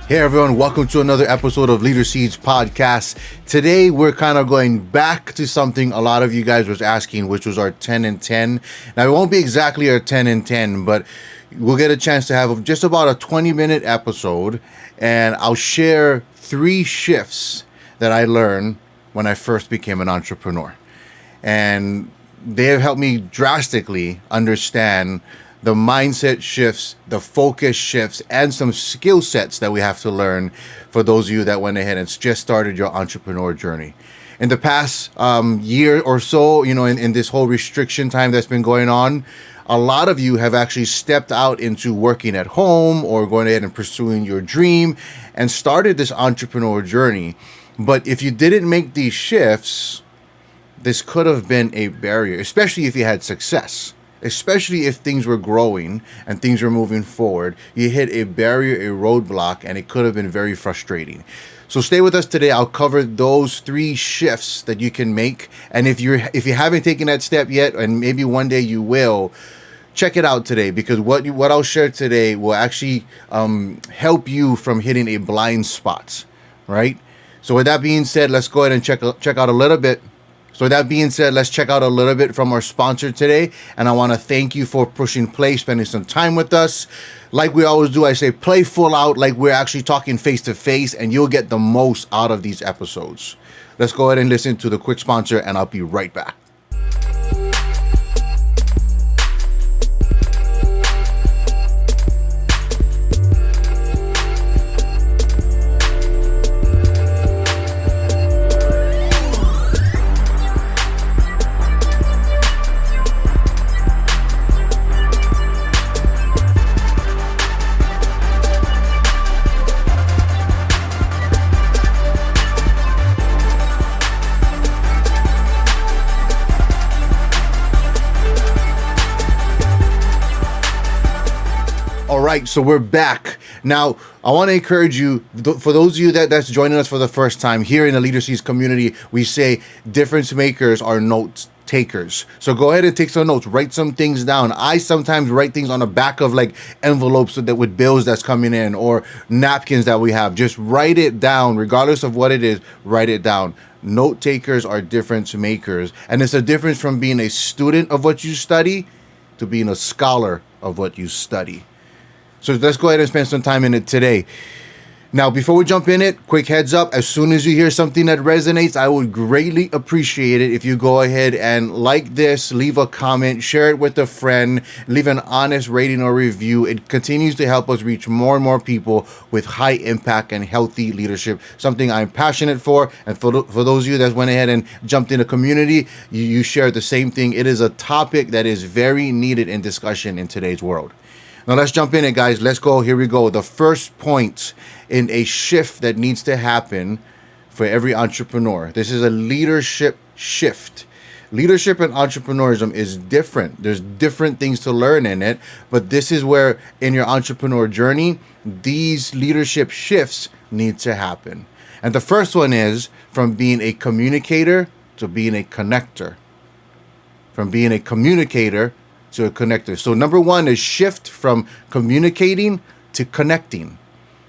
Hey everyone, welcome to another episode of Leader Seeds Podcast. Today we're kind of going back to something a lot of you guys was asking, which was our 10 and 10. Now it won't be exactly our 10 and 10, but we'll get a chance to have just about a 20-minute episode, and I'll share 3 shifts that I learned when I first became an entrepreneur. And they have helped me drastically understand the mindset shifts, the focus shifts, and some skill sets that we have to learn for those of you that went ahead and just started your entrepreneur journey. In the past year or so, in this whole restriction time that's been going on, a lot of you have actually stepped out into working at home or going ahead and pursuing your dream and started this entrepreneur journey. But if you didn't make these shifts, this could have been a barrier, especially if you had success. Especially if things were growing and things were moving forward, you hit a barrier, a roadblock, and it could have been very frustrating. So stay with us today. I'll cover those 3 shifts that you can make. And if you haven't taken that step yet, and maybe one day you will, check it out today, because what I'll share today will actually help you from hitting a blind spot, right? So with that being said, let's go ahead and check out a little bit. So that being said, let's check out a little bit from our sponsor today. And I want to thank you for pushing play, spending some time with us. Like we always do, I say play full out, like we're actually talking face to face, and you'll get the most out of these episodes. Let's go ahead and listen to the quick sponsor, and I'll be right back. All right, so we're back. Now, I want to encourage you, for those of you that's joining us for the first time, here in the Leader Seeds community, we say difference makers are note takers. So go ahead and take some notes, write some things down. I sometimes write things on the back of like envelopes with bills that's coming in or napkins that we have. Just write it down, regardless of what it is, write it down. Note takers are difference makers. And it's a difference from being a student of what you study to being a scholar of what you study. So let's go ahead and spend some time in it today. Now, before we jump in it, quick heads up. As soon as you hear something that resonates, I would greatly appreciate it if you go ahead and like this, leave a comment, share it with a friend, leave an honest rating or review. It continues to help us reach more and more people with high impact and healthy leadership, something I'm passionate for. And for those of you that went ahead and jumped in the community, you share the same thing. It is a topic that is very needed in discussion in today's world. Now let's jump in it, guys. Let's go. Here we go. The first point in a shift that needs to happen for every entrepreneur. This is a leadership shift. Leadership and entrepreneurism is different. There's different things to learn in it, but this is where in your entrepreneur journey, these leadership shifts need to happen. And the first one is from being a communicator to being a connector. From being a communicator to a connector. So number 1 is shift from communicating to connecting.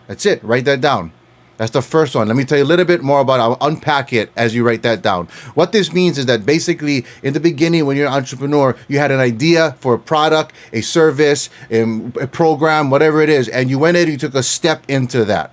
That's it. Write that down. That's the first one. Let me tell you a little bit more about it. I'll unpack it as you write that down. What this means is that basically in the beginning, when you're an entrepreneur, you had an idea for a product, a service, a program, whatever it is, and you went in and you took a step into that.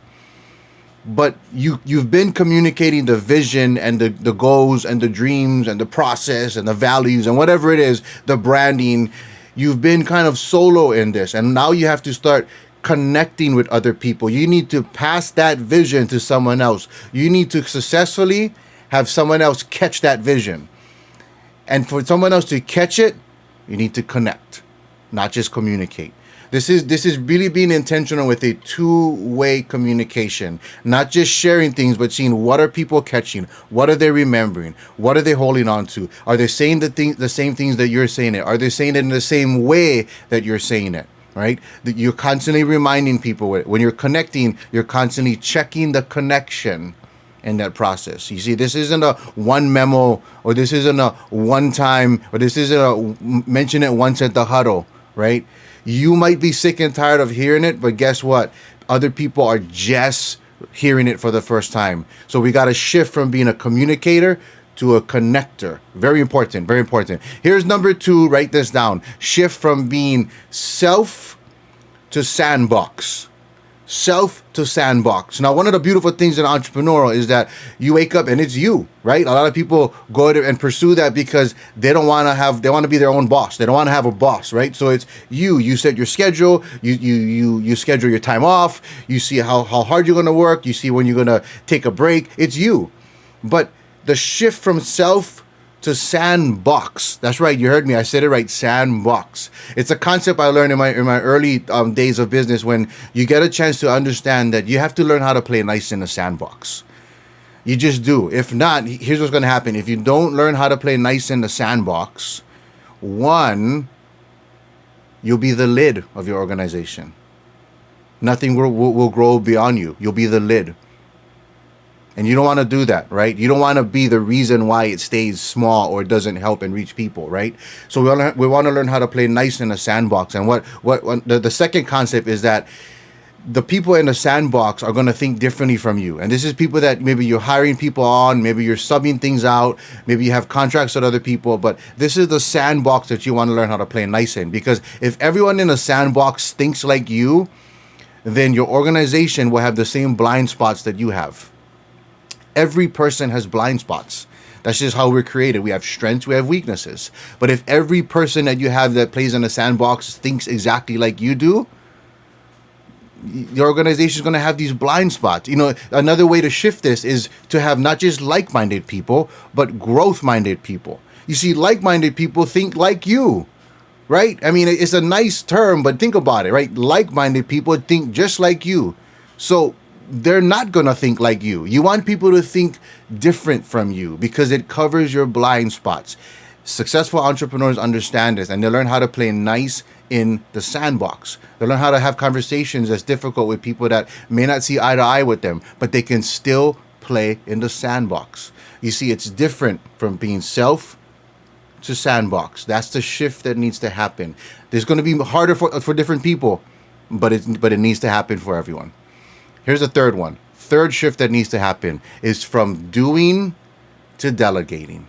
But you've been communicating the vision and the goals and the dreams and the process and the values and whatever it is, the branding. You've been kind of solo in this, and now you have to start connecting with other people. You need to pass that vision to someone else. You need to successfully have someone else catch that vision. And for someone else to catch it, you need to connect, not just communicate. This is really being intentional with a 2-way communication, not just sharing things, but seeing what are people catching, what are they remembering, what are they holding on to, are they saying the same things that you're saying it, are they saying it in the same way that you're saying it, right? That you're constantly reminding people when you're connecting, you're constantly checking the connection in that process. You see, this isn't a one memo, or this isn't a one time, or this isn't a mention it once at the huddle, right? You might be sick and tired of hearing it, but guess what? Other people are just hearing it for the first time. So we got to shift from being a communicator to a connector. Very important, very important. Here's number 2, write this down. Shift from being self to sandbox. Self to sandbox. Now, one of the beautiful things in entrepreneurial is that you wake up and it's you, right? A lot of people go to and pursue that because they want to be their own boss. They don't want to have a boss, right? So it's you. You set your schedule. You schedule your time off. You see how hard you're going to work. You see when you're going to take a break. It's you. But the shift from self to sandbox. That's right. You heard me. I said it right. Sandbox. It's a concept I learned in my early days of business, when you get a chance to understand that you have to learn how to play nice in a sandbox. You just do. If not, here's what's going to happen. If you don't learn how to play nice in the sandbox, one, you'll be the lid of your organization. Nothing will grow beyond you. You'll be the lid. And you don't want to do that, right? You don't want to be the reason why it stays small or doesn't help and reach people, right? So we want to learn how to play nice in a sandbox. And what the second concept is that the people in the sandbox are going to think differently from you. And this is people that maybe you're hiring people on, maybe you're subbing things out, maybe you have contracts with other people, but this is the sandbox that you want to learn how to play nice in. Because if everyone in the sandbox thinks like you, then your organization will have the same blind spots that you have. Every person has blind spots. That's just how we're created. We have strengths, we have weaknesses. But if every person that you have that plays in the sandbox thinks exactly like you do, your organization is going to have these blind spots. You know, another way to shift this is to have not just like-minded people, but growth-minded people. You see, like-minded people think like you, right? I mean, it's a nice term, but think about it, right? Like-minded people think just like you. So they're not going to think like you. You want people to think different from you because it covers your blind spots. Successful entrepreneurs understand this, and they learn how to play nice in the sandbox. They learn how to have conversations that's difficult with people that may not see eye to eye with them, but they can still play in the sandbox. You see, it's different from being self to sandbox. That's the shift that needs to happen. There's going to be harder for different people, but it needs to happen for everyone. Here's the third one. Third shift that needs to happen is from doing to delegating.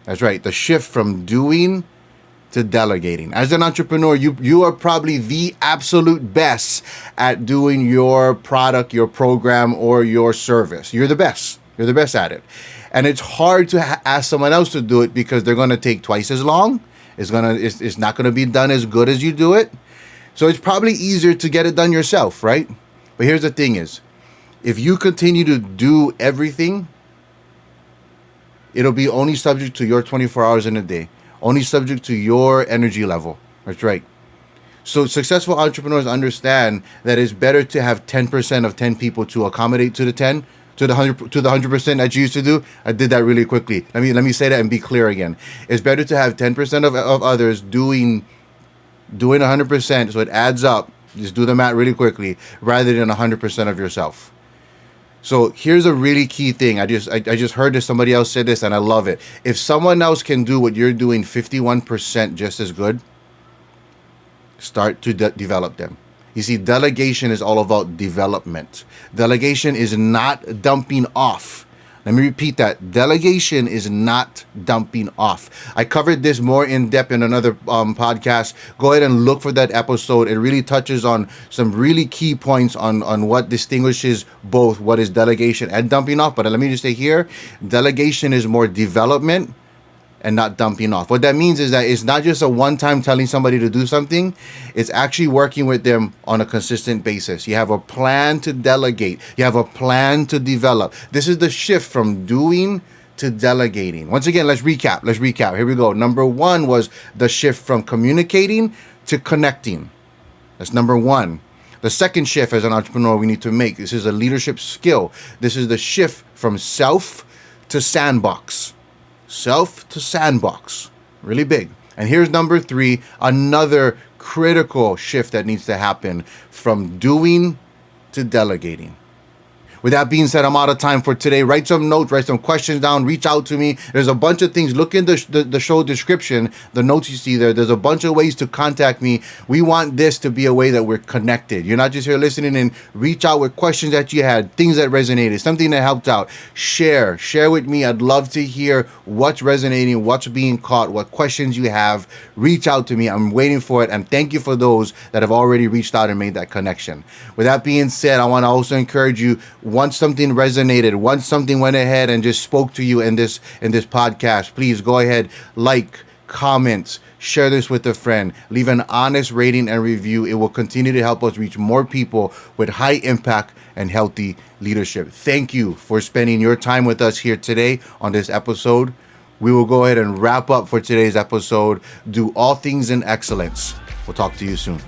That's right. The shift from doing to delegating. As an entrepreneur, you are probably the absolute best at doing your product, your program, or your service. You're the best. You're the best at it. And it's hard to ask someone else to do it because they're going to take twice as long. It's not going to be done as good as you do it. So it's probably easier to get it done yourself, right? But here's the thing is, if you continue to do everything, it'll be only subject to your 24 hours in a day, only subject to your energy level. That's right. So successful entrepreneurs understand that it's better to have 10% of 10 people to accommodate to the 10, to the 100% that you used to do. I did that really quickly. Let me say that and be clear again. It's better to have 10% of others doing 100%, so it adds up. Just do the math really quickly, rather than 100% of yourself. So here's a really key thing. I just heard this, somebody else said this, and I love it. If someone else can do what you're doing 51% just as good, start to develop them. You see, delegation is all about development. Delegation is not dumping off. Let me repeat that. Delegation is not dumping off. I covered this more in depth in another podcast. Go ahead and look for that episode. It really touches on some really key points on what distinguishes both what is delegation and dumping off. But let me just say here, delegation is more development and not dumping off. What that means is that it's not just a one-time telling somebody to do something. It's actually working with them on a consistent basis. You have a plan to delegate. You have a plan to develop. This is the shift from doing to delegating. Once again, let's recap. Here we go. Number 1 was the shift from communicating to connecting. That's number 1. The second shift as an entrepreneur we need to make, this is a leadership skill. This is the shift from self to sandbox. Self to sandbox. Really big. And here's number 3, another critical shift that needs to happen from doing to delegating. With that being said, I'm out of time for today. Write some notes, write some questions down, reach out to me. There's a bunch of things. Look in the show description, the notes you see there. There's a bunch of ways to contact me. We want this to be a way that we're connected. You're not just here listening, and reach out with questions that you had, things that resonated, something that helped out. Share with me. I'd love to hear what's resonating, what's being caught, what questions you have. Reach out to me. I'm waiting for it. And thank you for those that have already reached out and made that connection. With that being said, I want to also encourage you, once something resonated, once something went ahead and just spoke to you in this podcast, please go ahead, like, comment, share this with a friend, leave an honest rating and review. It will continue to help us reach more people with high impact and healthy leadership. Thank you for spending your time with us here today on this episode. We will go ahead and wrap up for today's episode. Do all things in excellence. We'll talk to you soon.